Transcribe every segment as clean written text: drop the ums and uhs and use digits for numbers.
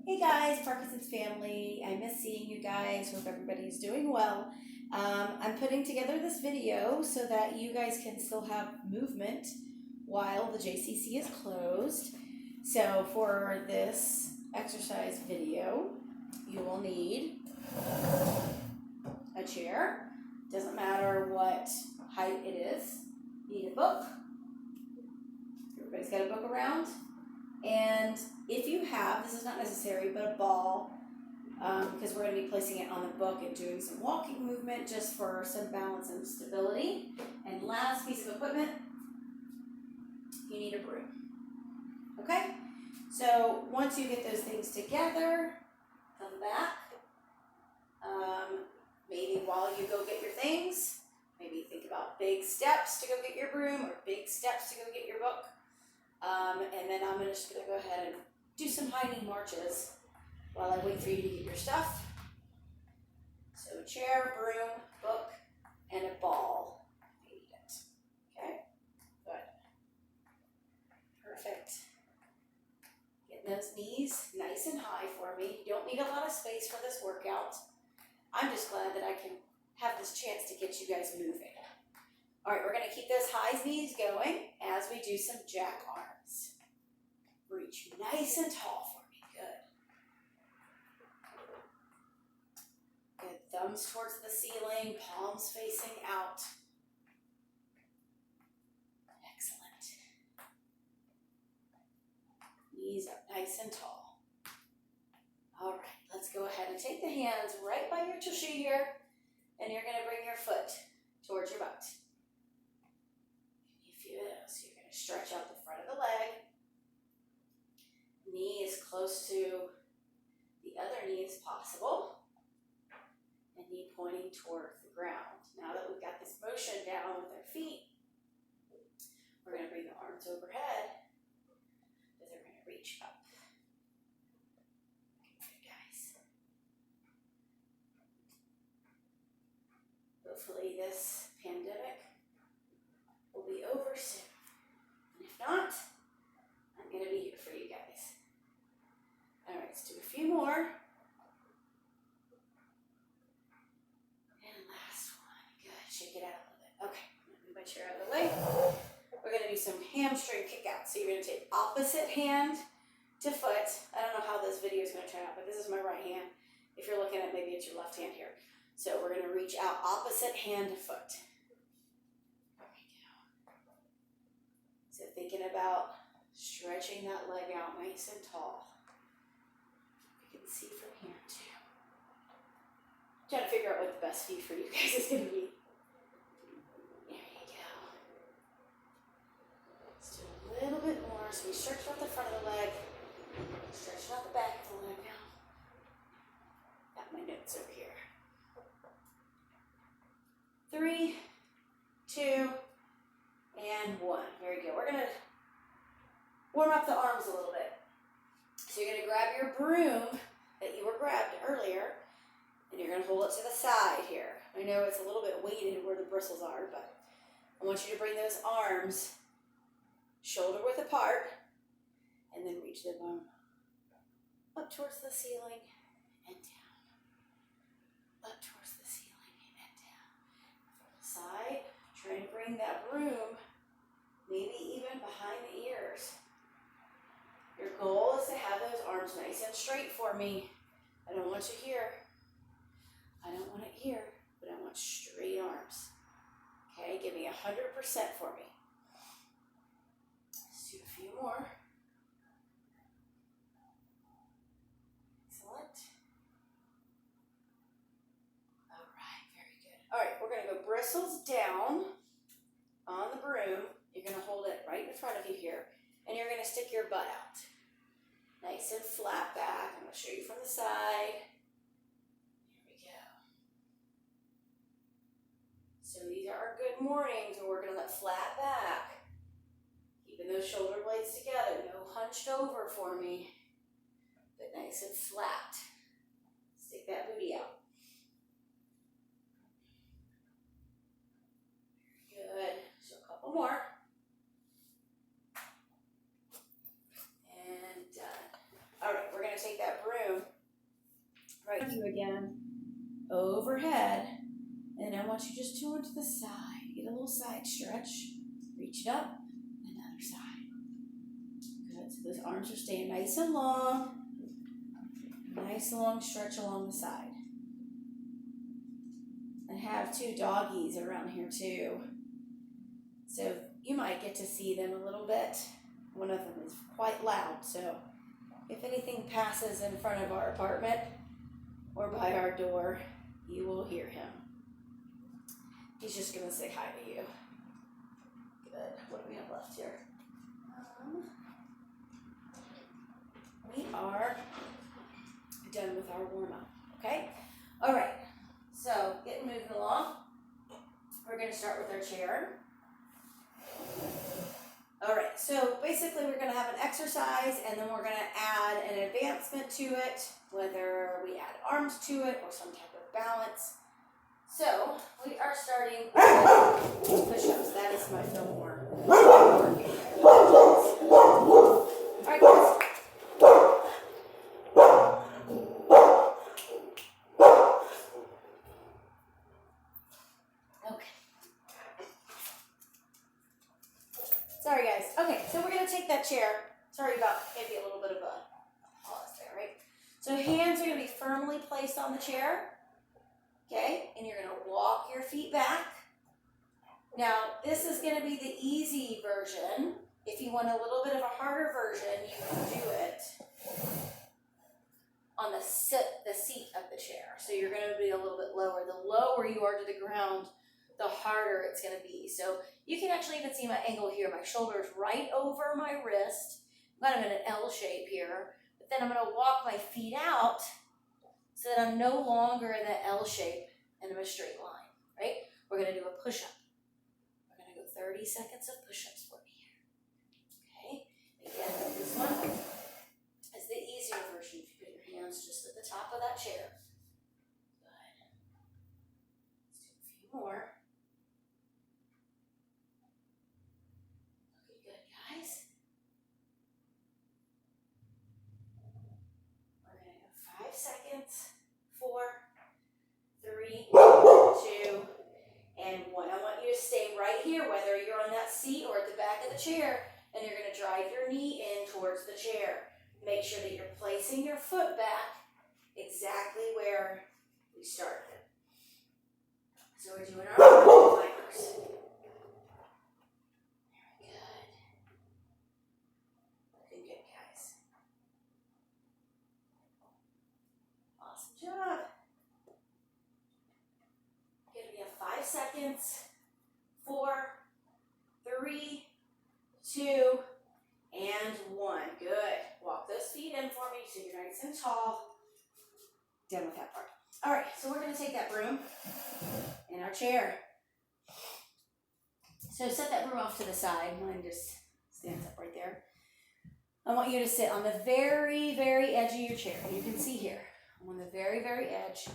Hey guys, Parkinson's family. I miss seeing you guys. Hope everybody's doing well. I'm putting together this video so that you guys can still have movement while the JCC is closed. So for this exercise video, you will need a chair. Doesn't matter what height it is. You need a book. Everybody's got a book around. And if you have, this is not necessary, but a ball, because we're going to be placing it on the book and doing some walking movement just for some balance and stability. And last piece of equipment, you need a broom. Okay? So once you get those things together, come back. Maybe while you go get your things, maybe think about big steps to go get your broom or big steps to go get your book. And then I'm just going to go ahead and do some high knee marches while I wait for you to get your stuff. So a chair, broom, book, and a ball. You need it. Okay? Good. Perfect. Getting those knees nice and high for me. You don't need a lot of space for this workout. I'm just glad that I can have this chance to get you guys moving. All right, we're going to keep those high knees going as we do some jack arms. Reach nice and tall for me. Good. Good. Thumbs towards the ceiling, palms facing out. Excellent. Knees up nice and tall. All right, let's go ahead and take the hands right by your tushy here, and you're going to bring your foot towards your butt. So you're going to stretch out the front of the leg. Knee as close to the other knee as possible. And knee pointing toward the ground. Now that we've got this motion down with our feet, we're going to bring the arms overhead as they're going to reach up. Good, guys. Hopefully this pandemic will be over soon. And if not, I'm going to be here for you guys. All right, let's do a few more. And last one. Good. Shake it out a little bit. Okay, I'm going to move my chair out of the way. We're going to do some hamstring kick out. So you're going to take opposite hand to foot. I don't know how this video is going to turn out, but this is my right hand. If you're looking at maybe it's your left hand here. So we're going to reach out opposite hand to foot. So thinking about stretching that leg out nice and tall. You can see from here too. Trying to figure out what the best view for you guys is going to be. There you go. Let's do a little bit more. So we stretch out the front of the leg. Stretch out the back of the leg now. Got my notes over here. 3, 2, and 1. Very good. We're going to warm up the arms a little bit. So you're going to grab your broom that you were grabbed earlier, and you're going to hold it to the side here. I know it's a little bit weighted where the bristles are, but I want you to bring those arms shoulder width apart, and then reach the bum up towards the ceiling and down. Up towards the ceiling and down. From the side, try and bring that broom maybe even behind the ears. Your goal is to have those arms nice and straight for me. I don't want you here. I don't want it here, but I want straight arms. Okay, give me 100% for me. Let's do a few more. Excellent. All right, very good. All right, we're going to go bristles down on the broom. You're going to hold it right in front of you here, and you're going to stick your butt out. Nice and flat back. I'm going to show you from the side. Here we go. So these are our good mornings where we're going to let flat back. Keeping those shoulder blades together. No hunched over for me, but nice and flat. Stick that booty out. Good. So a couple more. And done. All right, we're going to take that broom again, overhead, and I want you just to turn to the side. Get a little side stretch, reach it up, another side. Good, so those arms are staying nice and long. Nice long stretch along the side. And have two doggies around here too. So you might get to see them a little bit. One of them is quite loud, so if anything passes in front of our apartment or by our door, you will hear him. He's just gonna say hi to you. Good. What do we have left here? We are done with our warm-up, okay? All right, so getting moving along. We're gonna start with our chair. All right, so basically we're gonna have an exercise and then we're gonna add an advancement to it, whether we add arms to it or some type of balance. So we are starting with push-ups. That is my film more. All right, guys. Sorry guys. Okay, so we're going to take that chair. Sorry about maybe a little bit of a pause there, right? So hands are going to be firmly placed on the chair. Okay, and you're going to walk your feet back. Now, this is going to be the easy version. If you want a little bit of a harder version, you can do it on the seat of the chair. So you're going to be a little bit lower. The lower you are to the ground, the harder it's going to be. So you can actually even see my angle here. My shoulder's right over my wrist. I'm kind of in an L shape here. But then I'm going to walk my feet out so that I'm no longer in that L shape and I'm a straight line, right? We're going to do a push-up. We're going to go 30 seconds of push-ups for me here. Okay? Again, this one is the easier version. If you put your hands just at the top of that chair. Good. Let's do a few more. Seconds, 4, 3, 2, and 1. I want you to stay right here, whether you're on that seat or at the back of the chair, and you're going to drive your knee in towards the chair. Make sure that you're placing your foot back exactly where we started. So we're doing our climbers. Very good. Looking good, guys. Awesome job. Give me a 5 seconds. 4, 3, 2, and 1. Good. Walk those feet in for me so you're nice and tall. Done with that part. All right, so we're going to take that broom in our chair. So set that broom off to the side. Mine just stands up right there. I want you to sit on the very, very edge of your chair. You can see here. I'm on the very, very edge.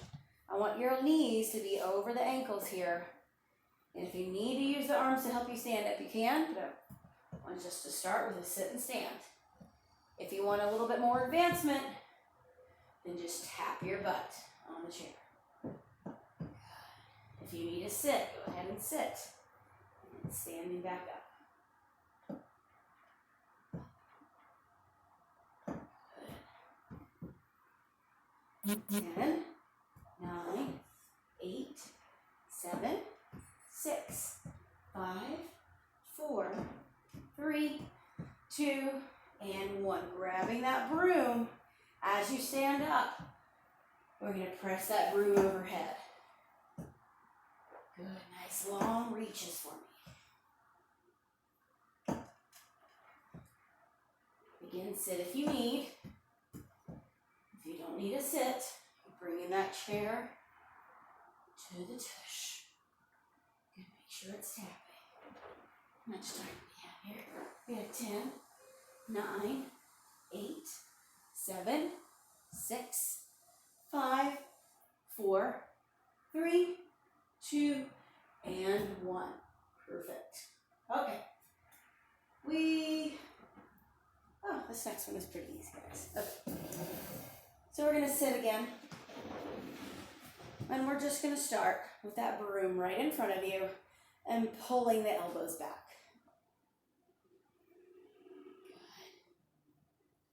I want your knees to be over the ankles here. And if you need to use the arms to help you stand up, you can. But I want just to start with a sit and stand. If you want a little bit more advancement, then just tap your butt on the chair. If you need to sit, go ahead and sit. And standing back up. Good. 10, 9, 8, 7, 6, 5, 4, 3, 2, and 1. Grabbing that broom as you stand up. We're going to press that broom overhead. Good, nice long reaches for me. Again, sit if you need. If you don't need to sit, bring in that chair to the tush. Good, make sure it's tapping. How much time do we have here? We have 10, 9, 8, 7, 6, 5, 4, 3, 2, and 1. Perfect. Okay. This next one is pretty easy, guys. Okay. So we're going to sit again. And we're just gonna start with that broom right in front of you and pulling the elbows back.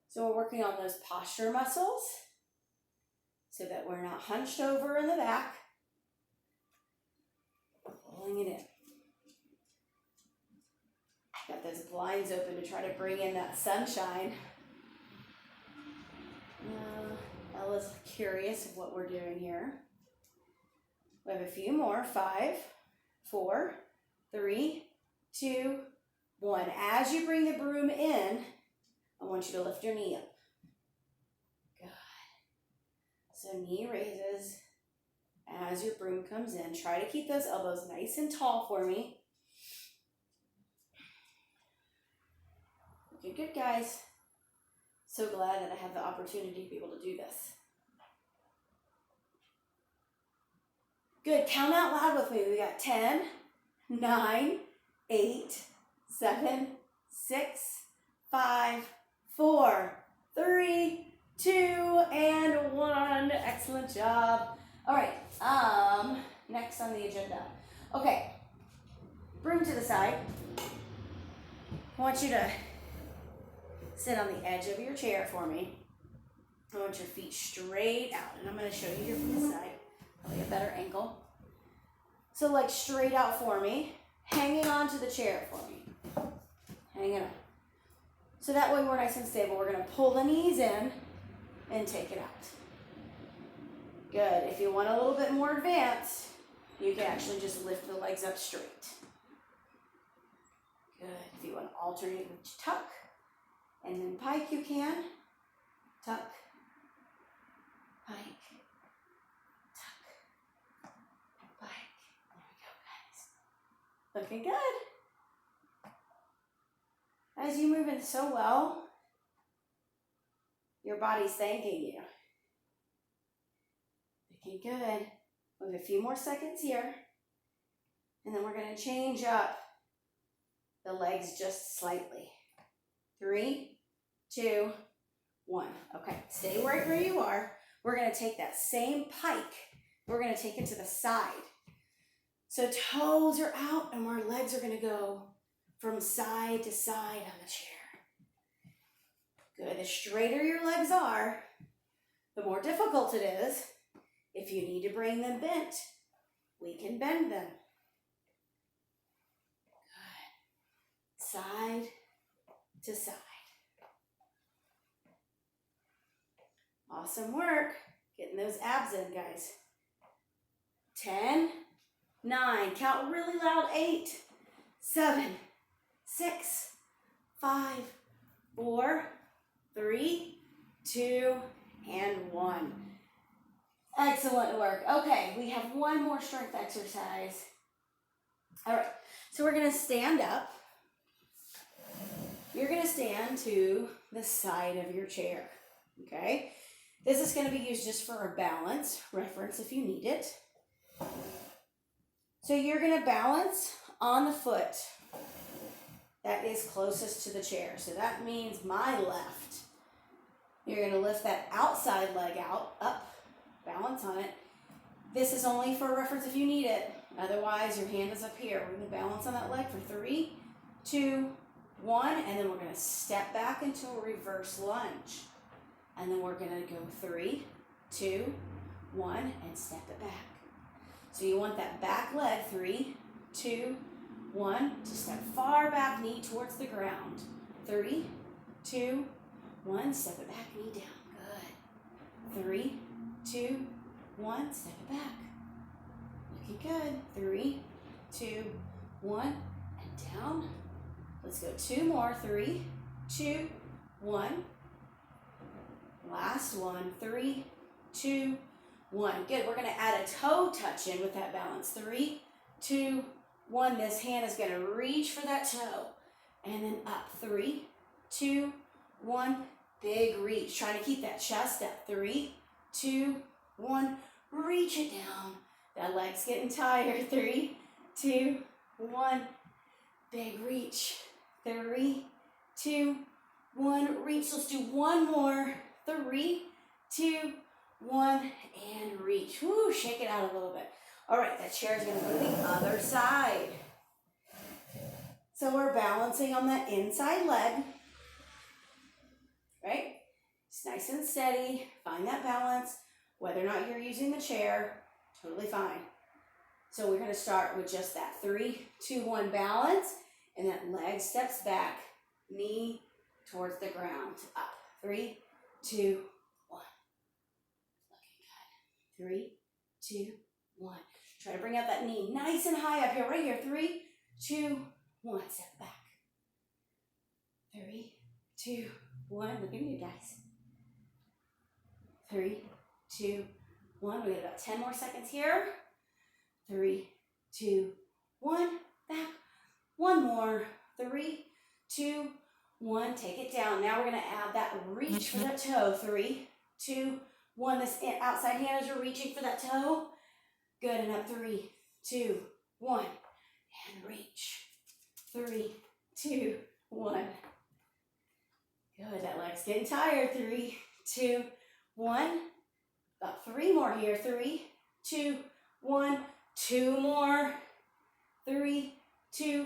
So we're working on those posture muscles so that we're not hunched over in the back. Pulling it in. Got those blinds open to try to bring in that sunshine. Ella's curious of what we're doing here. We have a few more. 5, 4, 3, 2, 1. As you bring the broom in, I want you to lift your knee up. Good. So knee raises as your broom comes in. Try to keep those elbows nice and tall for me. Good, good, guys. So glad that I have the opportunity to be able to do this. Good, count out loud with me. We got 10, 9, 8, 7, 6, 5, 4, 3, 2, and 1. Excellent job. All right, next on the agenda. Okay, broom to the side. I want you to sit on the edge of your chair for me. I want your feet straight out, and I'm going to show you here from the side. Probably a better angle. So like straight out for me, hanging onto the chair for me. Hanging on. So that way we're nice and stable. We're going to pull the knees in and take it out. Good. If you want a little bit more advanced, you can actually just lift the legs up straight. Good. If you want to alternate with tuck and then pike, you can. Tuck, pike, tuck, pike. There we go, guys. Looking good. As you move in so well, your body's thanking you. Looking good. We have a few more seconds here. And then we're going to change up the legs just slightly. 3, 2, 1. Okay, stay right where you are. We're going to take that same pike. We're going to take it to the side. So toes are out and our legs are going to go from side to side on the chair. Good. The straighter your legs are, the more difficult it is. If you need to bring them bent, we can bend them. Good. Side to side. Awesome work. Getting those abs in, guys. 10, 9. Count really loud. 8, 7, 6, 5, 4, 3, 2, and 1. Excellent work. Okay, we have one more strength exercise. All right, so we're going to stand up. You're going to stand to the side of your chair, okay? This is going to be used just for a balance reference if you need it. So you're going to balance on the foot that is closest to the chair. So that means my left. You're going to lift that outside leg out, up, balance on it. This is only for reference if you need it. Otherwise, your hand is up here. We're going to balance on that leg for 3, 2, 1, and then we're going to step back into a reverse lunge. And then we're going to go 3, 2, 1, and step it back. So you want that back leg, 3, 2, 1, to step far back, knee towards the ground. 3, 2, 1, step it back, knee down. Good. 3, 2, 1, step it back. Looking good. 3, 2, 1, and down. Let's go 2 more. 3, 2, 1. Last one. 3, 2, 1. Good. We're going to add a toe touch in with that balance. 3, 2, 1. This hand is going to reach for that toe. And then up. 3, 2, 1. Big reach. Trying to keep that chest up. 3, 2, 1. Reach it down. That leg's getting tired. 3, 2, 1. Big reach. 3, 2, 1. Reach. Let's do one more. 3, 2, 1, and reach. Woo, shake it out a little bit. All right, that chair is going to go to the other side. So we're balancing on that inside leg, right? It's nice and steady. Find that balance. Whether or not you're using the chair, totally fine. So we're going to start with just that 3, 2, 1 balance, and that leg steps back, knee towards the ground, up. 3, 2, 1. Looking good. 3, 2, 1. Try to bring out that knee nice and high up here, right here. 3, 2, 1. Step back. 3, 2, 1. Look at me, guys. 3, 2, 1. We got about 10 more seconds here. 3, 2, 1. Back. 1 more. 3, 2, 1. Take it down. Now we're going to add that reach for that toe. 3, 2, 1. This outside hand as you're reaching for that toe. Good. And up. 3, 2, 1. And reach. 3, 2, 1. Good. That leg's getting tired. 3, 2, 1. About 3 more here. 3, 2, 1. 2 more. 3, 2,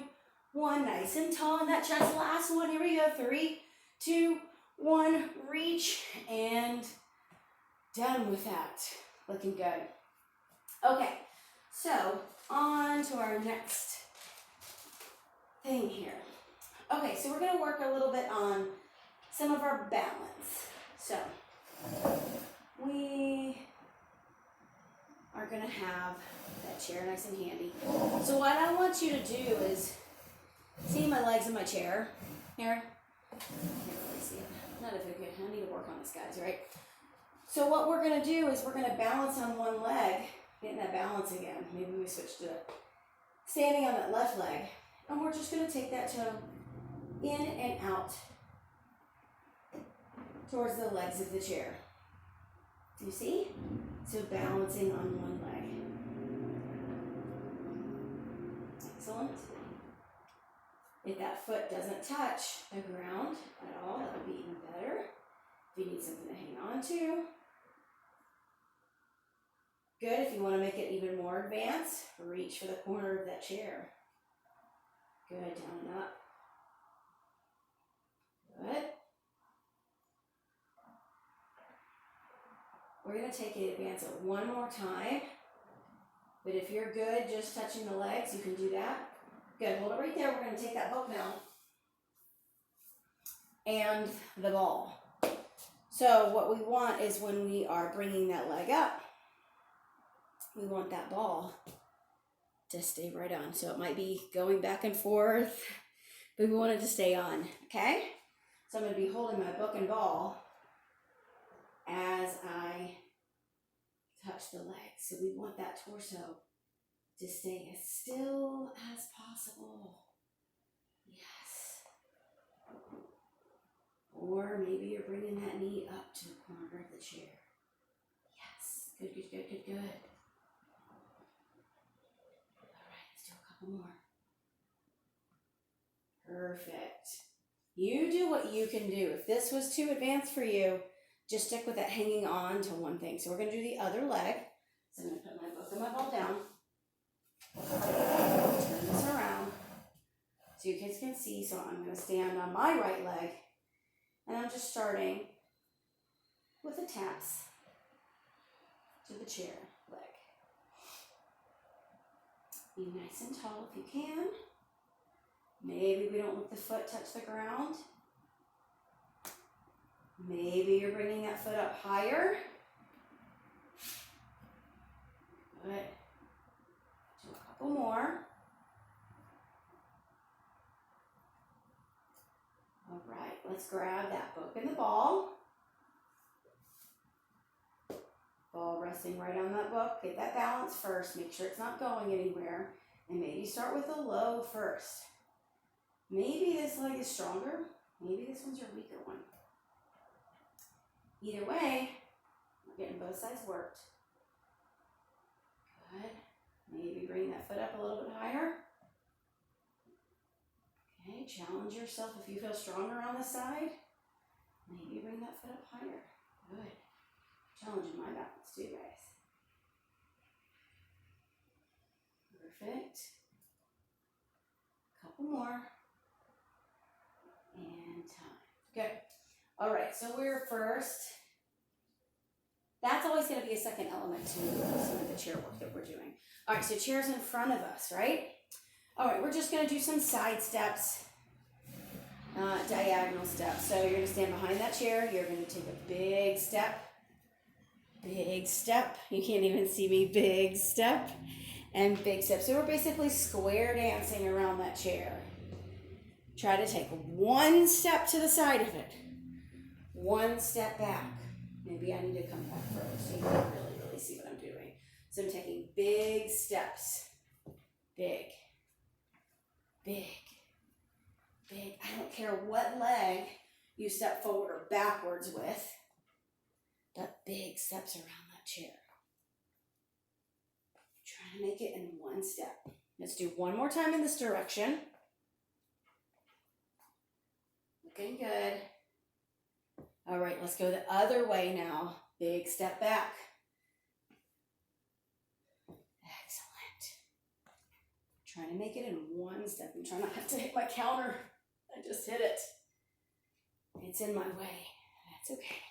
1. Nice and tall in that chest. Last one. Here we go. 3, 2, 1. Reach. And done with that. Looking good. Okay. So on to our next thing here. Okay. So we're going to work a little bit on some of our balance. So we are going to have that chair nice and handy. So what I want you to do is, see my legs in my chair here? I can't really see it. Not if I could. I need to work on this, guys, right? So what we're going to do is we're going to balance on one leg, getting that balance again. Maybe we switch to standing on that left leg. And we're just going to take that toe in and out towards the legs of the chair. Do you see? So balancing on one leg. Excellent. If that foot doesn't touch the ground at all, that would be even better. If you need something to hang on to. Good. If you want to make it even more advanced, reach for the corner of that chair. Good. Down and up. Good. We're going to take it advance it one more time. But if you're good just touching the legs, you can do that. Good. Hold it right there. We're going to take that book now. And the ball. So what we want is when we are bringing that leg up, we want that ball to stay right on. So it might be going back and forth, but we want it to stay on. Okay? So I'm going to be holding my book and ball as I touch the legs. So we want that torso to stay as still as possible. Yes. Or maybe you're bringing that knee up to the corner of the chair. Yes. Good, good, good, good, good. All right, let's do a couple more. Perfect. You do what you can do. If this was too advanced for you, just stick with that hanging on to one thing. So we're going to do the other leg. So I'm going to put my book and my ball down. Turn this around so you kids can see. So I'm going to stand on my right leg. And I'm just starting with the taps to the chair leg. Be nice and tall if you can. Maybe we don't let the foot touch the ground. Maybe you're bringing that foot up higher. Good. Do a couple more. All right, let's grab that book and the ball. Ball resting right on that book. Get that balance first. Make sure it's not going anywhere. And maybe start with the low first. Maybe this leg is stronger. Maybe this one's your weaker one. Either way, we're getting both sides worked. Good. Maybe bring that foot up a little bit higher. Okay, challenge yourself if you feel stronger on the side. Maybe bring that foot up higher. Good. Challenging my balance too, guys. Perfect. Couple more. And time. Good. All right, so we're first. That's always going to be a second element to some of the chair work that we're doing. All right, so chair's in front of us, right? All right, we're just going to do some side steps, diagonal steps. So you're going to stand behind that chair. You're going to take a big step. Big step. You can't even see me. Big step and big step. So we're basically square dancing around that chair. Try to take one step to the side of it. One step back. Maybe I need to come back further so you can really see what I'm doing. So I'm taking big steps. Big. Big. Big. I don't care what leg you step forward or backwards with, but big steps around that chair. Try to make it in one step. Let's do one more time in this direction. Looking good. All right, let's go the other way now. Big step back. Excellent. Trying to make it in one step. I'm trying not to have to hit my counter. I just hit it. It's in my way. That's okay.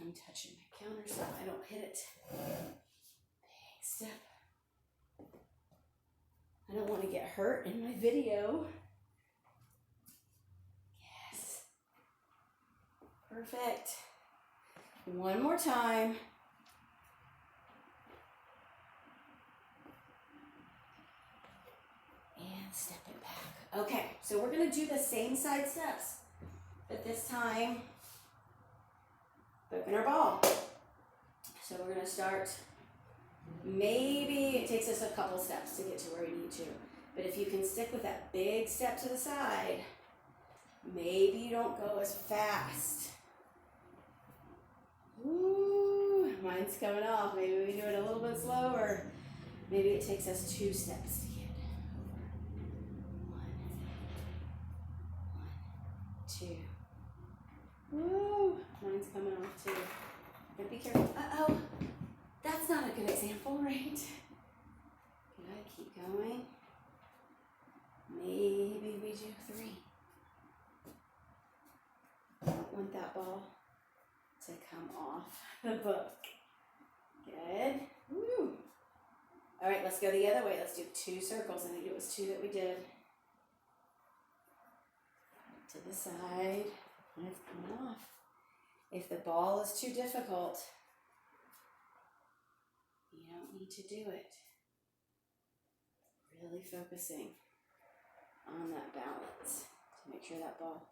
I'm touching my counter so I don't hit it. Big step. I don't want to get hurt in my video. Yes. Perfect. One more time. And step it back. Okay, so we're going to do the same side steps, but this time, flipping our ball. So we're going to start, maybe it takes us a couple steps to get to where we need to, but if you can stick with that big step to the side, maybe you don't go as fast. Ooh, mine's coming off. Maybe we do it a little bit slower. Maybe it takes us 2 steps to get over. 1, 2. Woo, mine's coming off too. Gotta be careful. Uh-oh, that's not a good example, right? Good, keep going. Maybe we do 3. Don't want that ball to come off the book. Good. Woo. All right, let's go the other way. Let's do 2 circles. I think it was 2 that we did. To the side, and it's coming off. If the ball is too difficult, you don't need to do it. Really focusing on that balance to make sure that ball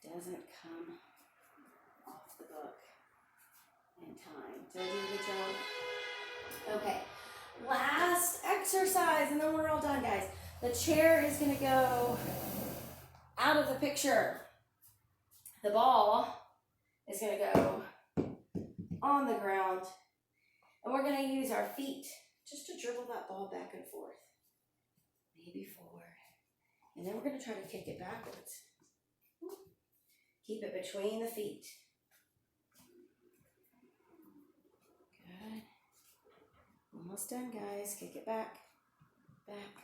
doesn't come off the book in time. Did I do a good job? Okay, last exercise and then we're all done, guys. The chair is gonna go out of the picture. The ball is gonna go on the ground and we're gonna use our feet just to dribble that ball back and forth. Maybe forward. And then we're gonna try to kick it backwards. Keep it between the feet. Good. Almost done, guys. Kick it back, back.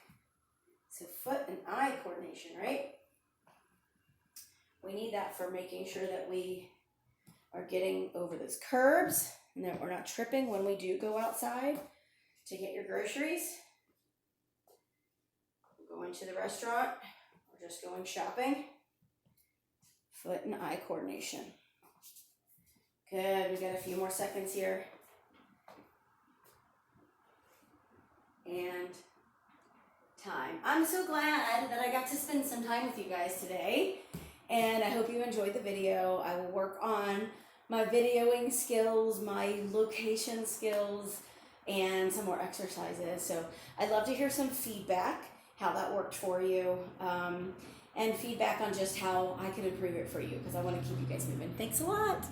So foot and eye coordination, right? We need that for making sure that we are getting over those curbs and that we're not tripping when we do go outside to get your groceries. We're going to the restaurant. We're just going shopping. Foot and eye coordination. Good, we got a few more seconds here. And time. I'm so glad that I got to spend some time with you guys today. And I hope you enjoyed the video. I will work on my videoing skills, my location skills, and some more exercises. So I'd love to hear some feedback, how that worked for you. And feedback on just how I can improve it for you because I want to keep you guys moving. Thanks a lot.